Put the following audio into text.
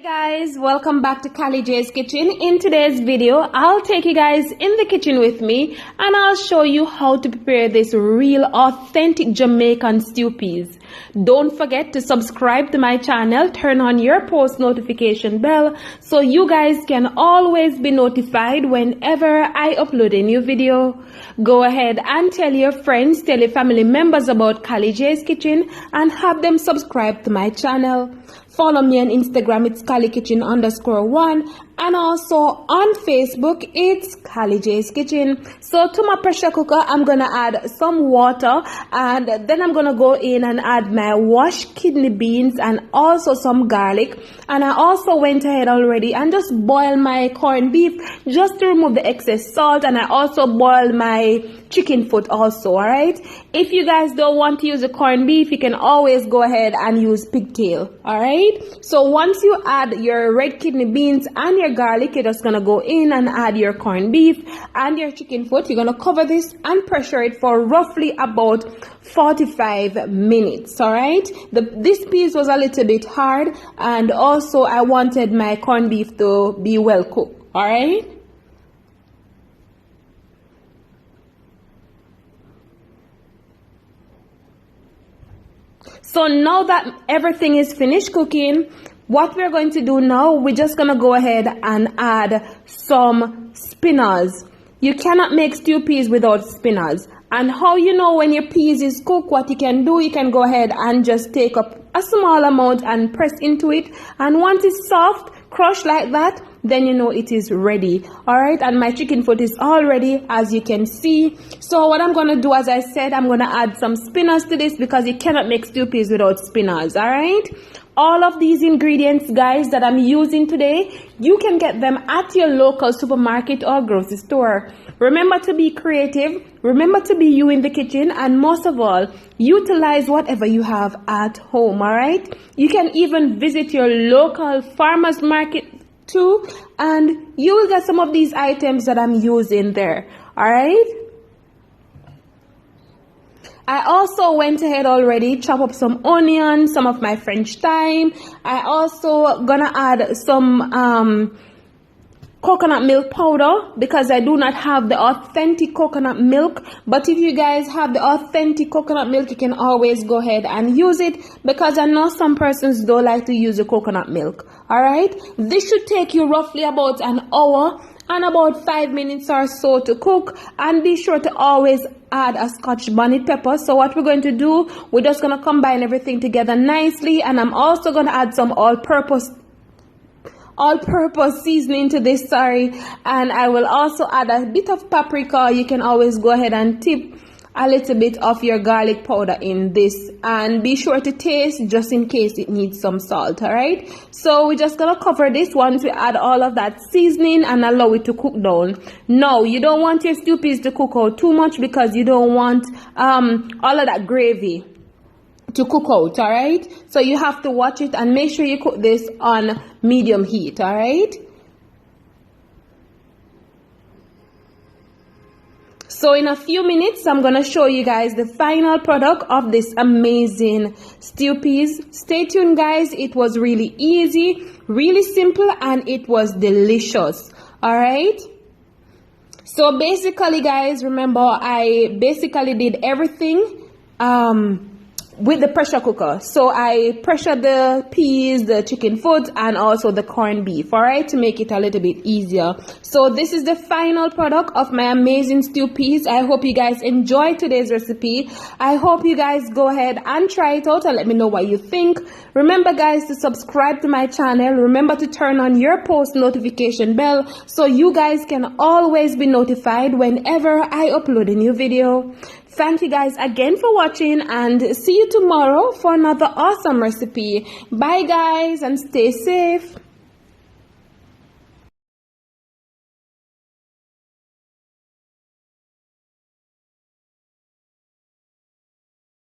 Hey guys, welcome back to Kali J's Kitchen. In today's video, I'll take you guys in the kitchen with me and I'll show you how to prepare this real authentic Jamaican stew peas. Don't forget to subscribe to my channel, turn on your post notification bell so you guys can always be notified whenever I upload a new video. Go ahead and tell your friends, tell your family members about Kali J's Kitchen and have them subscribe to my channel. Follow me on Instagram, it's KaliKitchen_1, and also on Facebook, it's Kali J's Kitchen. So to my pressure cooker, I'm gonna add some water, and then I'm gonna go in and add my washed kidney beans and also some garlic. And I also went ahead already and just boiled my corned beef just to remove the excess salt, and I also boiled my chicken foot also. All right, if you guys don't want to use the corned beef, you can always go ahead and use pigtail. All right, so once you add your red kidney beans and your garlic, you're just gonna go in and add your corned beef and your chicken foot. You're gonna cover this and pressure it for roughly about 45 minutes. All right, this piece was a little bit hard, and also I wanted my corned beef to be well cooked. All right, so now that everything is finished cooking, what we're going to do now, we're just going to go ahead and add some spinners. You cannot make stew peas without spinners. And how you know when your peas is cooked, what you can do, you can go ahead and just take up a small amount and press into it. And once it's soft, crushed like that, then you know it is ready. All right, and my chicken foot is all ready, as you can see. So what I'm gonna do, as I said, I'm gonna add some spinners to this because you cannot make stew peas without spinners. All right, all of these ingredients, guys, that I'm using today, you can get them at your local supermarket or grocery store. Remember to be creative, remember to be you in the kitchen, and most of all, utilize whatever you have at home. All right, you can even visit your local farmers market too, and you will get some of these items that I'm using there. All right, I also went ahead already, chop up some onion, some of my French thyme. I also gonna add some coconut milk powder because I do not have the authentic coconut milk. But if you guys have the authentic coconut milk, you can always go ahead and use it, because I know some persons don't like to use the coconut milk. All right, this should take you roughly about an hour and about 5 minutes or so to cook. And be sure to always add a Scotch bonnet pepper. So what we're going to do, we're just going to combine everything together nicely, and I'm also going to add some all-purpose seasoning to this, and I will also add a bit of paprika. You can always go ahead and tip a little bit of your garlic powder in this, and be sure to taste just in case it needs some salt. All right, so we're just gonna cover this once we add all of that seasoning and allow it to cook down. No, you don't want your stew peas to cook out too much because you don't want all of that gravy to cook out. All right, so you have to watch it and make sure you cook this on medium heat. All right, so in a few minutes I'm gonna show you guys the final product of this amazing stew peas. Stay tuned, guys. It was really easy, really simple, and it was delicious. All right, so basically, guys, remember I basically did everything with the pressure cooker. So I pressured the peas, the chicken foot, and also the corned beef, all right, to make it a little bit easier. So this is the final product of my amazing stew peas. I hope you guys enjoyed today's recipe. I hope you guys go ahead and try it out and let me know what you think. Remember, guys, to subscribe to my channel. Remember to turn on your post notification bell so you guys can always be notified whenever I upload a new video. Thank you guys again for watching, and see you tomorrow for another awesome recipe. Bye guys, and stay safe.